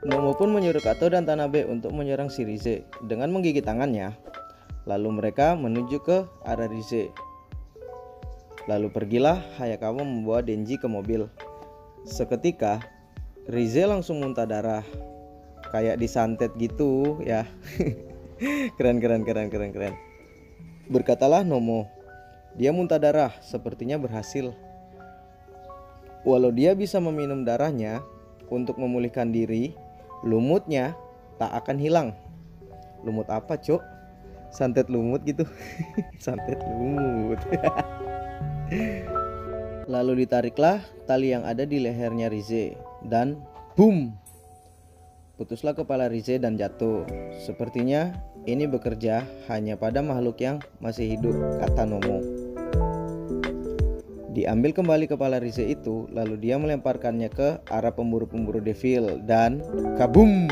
Nomo pun menyuruh Kato dan Tanabe untuk menyerang si Rize dengan menggigit tangannya. Lalu mereka menuju ke arah Rize. Lalu pergilah Hayakawa membawa Denji ke mobil. Seketika Rize langsung muntah darah, kayak disantet gitu ya. Keren. Berkatalah Nomo, dia muntah darah, sepertinya berhasil. Walau dia bisa meminum darahnya untuk memulihkan diri, lumutnya tak akan hilang. Lumut apa, Cok? Santet lumut gitu. Santet lumut. Lalu ditariklah tali yang ada di lehernya Rize dan boom! Putuslah kepala Rize dan jatuh. Sepertinya ini bekerja hanya pada makhluk yang masih hidup, kata Nomo. Diambil kembali kepala Rize itu, lalu dia melemparkannya ke arah pemburu-pemburu devil dan kabum!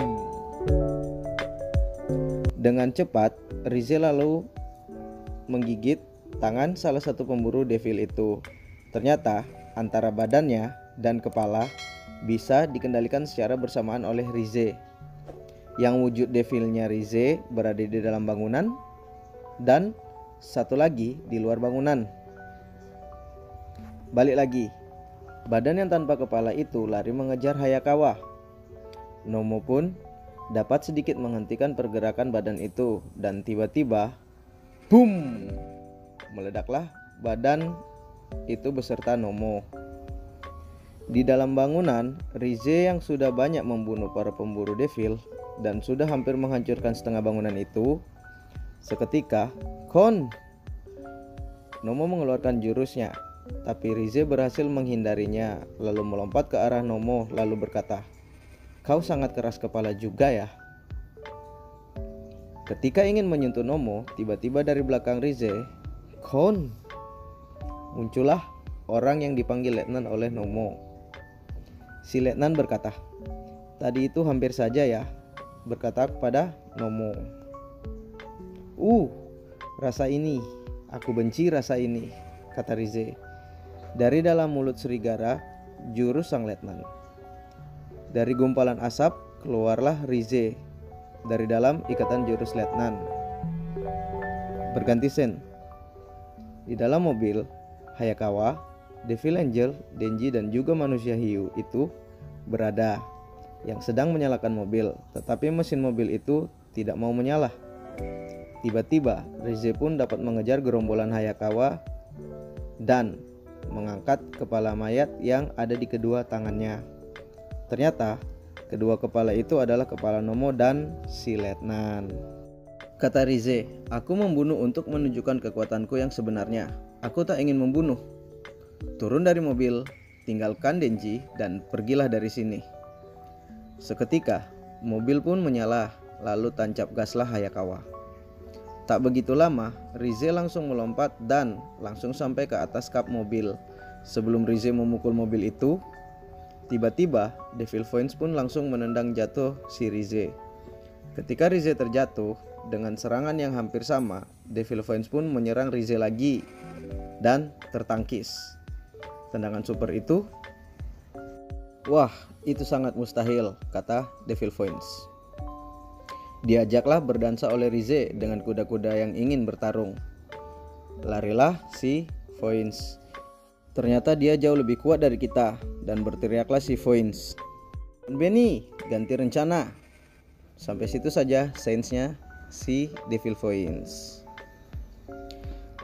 Dengan cepat, Rize lalu menggigit tangan salah satu pemburu devil itu. Ternyata antara badannya dan kepala bisa dikendalikan secara bersamaan oleh Rize. Yang wujud devilnya Rize berada di dalam bangunan dan satu lagi di luar bangunan. Balik lagi, badan yang tanpa kepala itu lari mengejar Hayakawa. Nomo pun dapat sedikit menghentikan pergerakan badan itu dan tiba-tiba boom! Meledaklah badan itu beserta Nomo. Di dalam bangunan, Rize yang sudah banyak membunuh para pemburu devil dan sudah hampir menghancurkan setengah bangunan itu, seketika Kon! Nomo mengeluarkan jurusnya, tapi Rize berhasil menghindarinya, lalu melompat ke arah Nomo lalu berkata, "Kau sangat keras kepala juga ya." Ketika ingin menyentuh Nomo, tiba-tiba dari belakang Rize, Kon! Muncullah orang yang dipanggil Letnan oleh Nomo. Si Letnan berkata, "Tadi itu hampir saja ya," berkata kepada Nomo. Rasa ini, aku benci rasa ini," kata Rize. Dari dalam mulut serigala, jurus sang Letnan. Dari gumpalan asap, keluarlah Rize. Dari dalam ikatan jurus Letnan. Berganti scene. Di dalam mobil, Hayakawa, Devil Angel, Denji dan juga manusia hiu itu berada yang sedang menyalakan mobil, tetapi mesin mobil itu tidak mau menyala. Tiba-tiba Rize pun dapat mengejar gerombolan Hayakawa dan mengangkat kepala mayat yang ada di kedua tangannya. Ternyata kedua kepala itu adalah kepala Nomo dan si Letnan. Kata Rize, "Aku membunuh untuk menunjukkan kekuatanku yang sebenarnya. Aku tak ingin membunuh. Turun dari mobil, tinggalkan Denji dan pergilah dari sini." Seketika mobil pun menyala, lalu tancap gaslah Hayakawa. Tak begitu lama, Rize langsung melompat dan langsung sampai ke atas kap mobil. Sebelum Rize memukul mobil itu, tiba-tiba Devil Voice pun langsung menendang jatuh si Rize. Ketika Rize terjatuh, dengan serangan yang hampir sama, Devil Voice pun menyerang Rize lagi dan tertangkis. Tendangan super itu, "Wah, itu sangat mustahil," kata Devil Voice. Diajaklah berdansa oleh Rize dengan kuda-kuda yang ingin bertarung. Larilah si Voice. Ternyata dia jauh lebih kuat dari kita, dan berteriaklah si Voice, "Benny, ganti rencana." Sampai situ saja sainsnya si Devil Voice.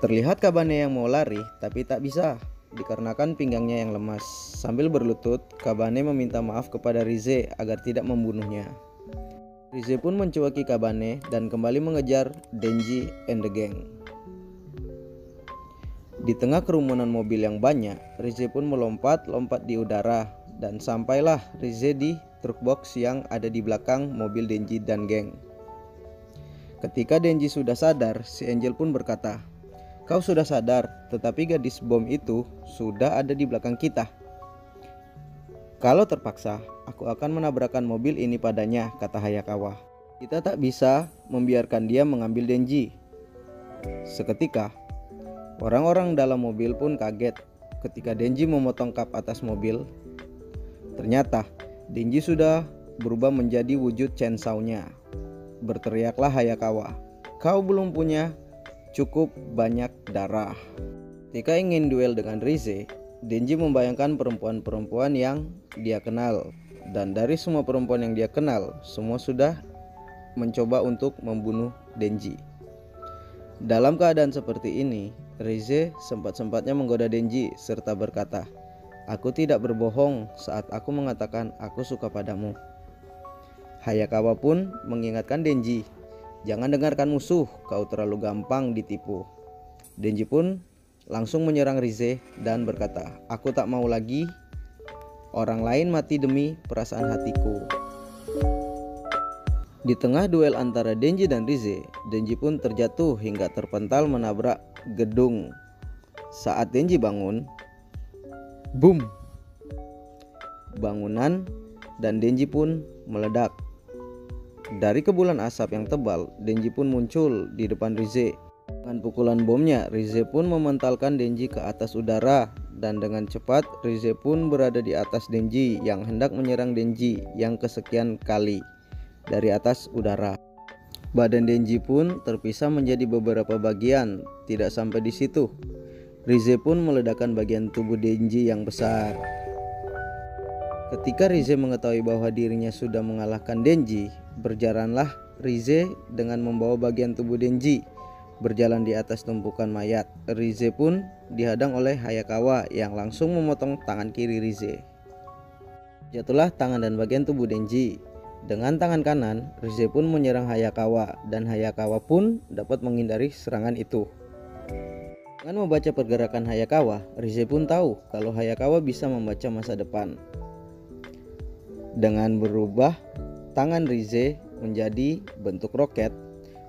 Terlihat Kabane yang mau lari, tapi tak bisa dikarenakan pinggangnya yang lemas. Sambil berlutut, Kabane meminta maaf kepada Rize agar tidak membunuhnya. Rize pun mencuaki Kabane dan kembali mengejar Denji and the gang. Di tengah kerumunan mobil yang banyak, Rize pun melompat-lompat di udara dan sampailah Rize di truk box yang ada di belakang mobil Denji dan geng. Ketika Denji sudah sadar, si Angel pun berkata, "Kau sudah sadar, tetapi gadis bom itu sudah ada di belakang kita. Kalau terpaksa, aku akan menabrakkan mobil ini padanya," kata Hayakawa. "Kita tak bisa membiarkan dia mengambil Denji." Seketika, orang-orang dalam mobil pun kaget ketika Denji memotong kap atas mobil. Ternyata Denji sudah berubah menjadi wujud Chainsaw-nya. Berteriaklah Hayakawa, "Kau belum punya cukup banyak darah." Ketika ingin duel dengan Rize, Denji membayangkan perempuan-perempuan yang dia kenal. Dan dari semua perempuan yang dia kenal, semua sudah mencoba untuk membunuh Denji. Dalam keadaan seperti ini, Rize sempat-sempatnya menggoda Denji serta berkata, "Aku tidak berbohong saat aku mengatakan aku suka padamu." Hayakawa pun mengingatkan Denji, "Jangan dengarkan musuh, kau terlalu gampang ditipu." Denji pun langsung menyerang Rize dan berkata, "Aku tak mau lagi orang lain mati demi perasaan hatiku." Di tengah duel antara Denji dan Rize, Denji pun terjatuh hingga terpental menabrak gedung. Saat Denji bangun, boom! Bangunan dan Denji pun meledak. Dari kepulan asap yang tebal, Denji pun muncul di depan Rize. Dengan pukulan bomnya, Rize pun mementalkan Denji ke atas udara, dan dengan cepat Rize pun berada di atas Denji yang hendak menyerang Denji yang kesekian kali dari atas udara. Badan Denji pun terpisah menjadi beberapa bagian. Tidak sampai di situ, Rize pun meledakkan bagian tubuh Denji yang besar. Ketika Rize mengetahui bahwa dirinya sudah mengalahkan Denji, berjalanlah Rize dengan membawa bagian tubuh Denji berjalan di atas tumpukan mayat. Rize pun dihadang oleh Hayakawa yang langsung memotong tangan kiri Rize. Jatuhlah tangan dan bagian tubuh Denji. Dengan tangan kanan, Rize pun menyerang Hayakawa dan Hayakawa pun dapat menghindari serangan itu. Dengan membaca pergerakan Hayakawa, Rize pun tahu kalau Hayakawa bisa membaca masa depan. Dengan berubah tangan Rize menjadi bentuk roket,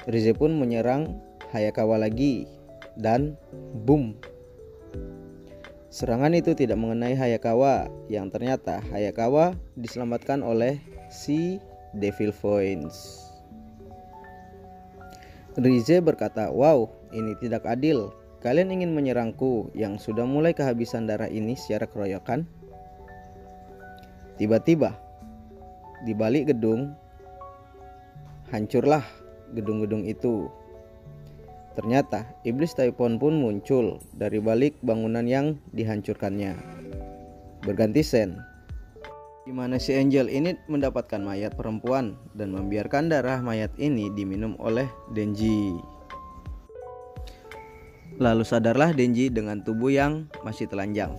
Rize pun menyerang Hayakawa lagi dan boom. Serangan itu tidak mengenai Hayakawa, yang ternyata Hayakawa diselamatkan oleh si Devil Voice. Rize berkata, "Wow, ini tidak adil. Kalian ingin menyerangku yang sudah mulai kehabisan darah ini secara keroyokan?" Tiba-tiba di balik gedung, hancurlah gedung-gedung itu. Ternyata iblis Typhon pun muncul dari balik bangunan yang dihancurkannya. Berganti scene, di mana si Angel ini mendapatkan mayat perempuan dan membiarkan darah mayat ini diminum oleh Denji. Lalu sadarlah Denji dengan tubuh yang masih telanjang.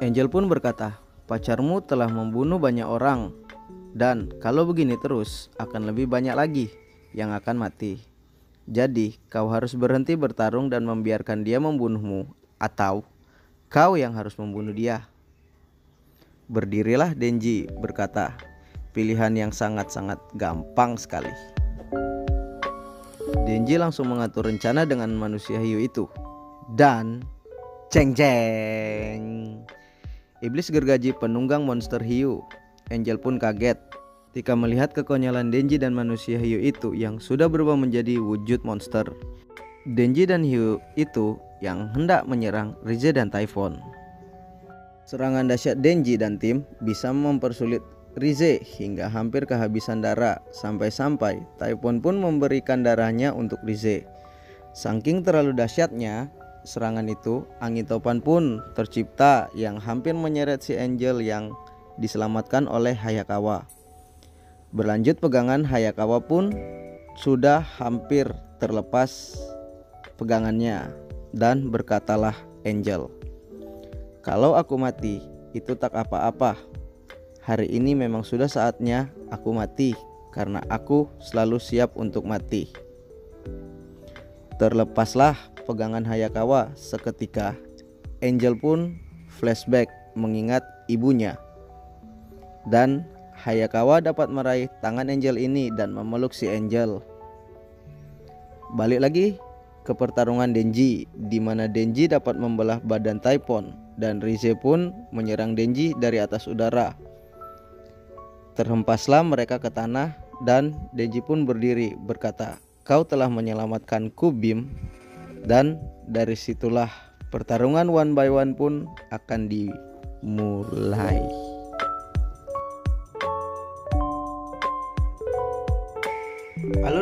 Angel pun berkata, "Pacarmu telah membunuh banyak orang, dan kalau begini terus akan lebih banyak lagi yang akan mati. Jadi kau harus berhenti bertarung dan membiarkan dia membunuhmu, atau kau yang harus membunuh dia." Berdirilah Denji berkata, "Pilihan yang sangat-sangat gampang sekali." Denji langsung mengatur rencana dengan manusia hiu itu, dan ceng ceng, iblis gergaji penunggang monster hiu. Angel pun kaget ketika melihat kekonyolan Denji dan manusia hiu itu yang sudah berubah menjadi wujud monster. Denji dan hiu itu yang hendak menyerang Rize dan Typhon. Serangan dahsyat Denji dan tim bisa mempersulit Rize hingga hampir kehabisan darah, sampai-sampai Typhon pun memberikan darahnya untuk Rize. Saking terlalu dahsyatnya serangan itu, angin topan pun tercipta yang hampir menyeret si Angel yang diselamatkan oleh Hayakawa. Berlanjut pegangan Hayakawa pun sudah hampir terlepas pegangannya, dan berkatalah Angel, "Kalau aku mati, itu tak apa-apa. Hari ini memang sudah saatnya aku mati, karena aku selalu siap untuk mati." Terlepaslah pegangan Hayakawa seketika. Angel pun flashback mengingat ibunya, dan Hayakawa dapat meraih tangan Angel ini dan memeluk si Angel. Balik lagi ke pertarungan Denji, di mana Denji dapat membelah badan Typhon dan Rize pun menyerang Denji dari atas udara. Terhempaslah mereka ke tanah dan Denji pun berdiri berkata, "Kau telah menyelamatkanku, Bim." Dan dari situlah pertarungan one by one pun akan dimulai.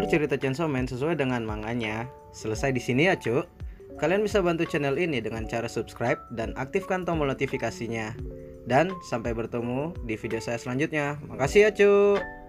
cerita Chainsaw Man sesuai dengan manganya. Selesai di sini ya, Cuk. Kalian bisa bantu channel ini dengan cara subscribe dan aktifkan tombol notifikasinya. Dan sampai bertemu di video saya selanjutnya. Makasih ya, Cuk.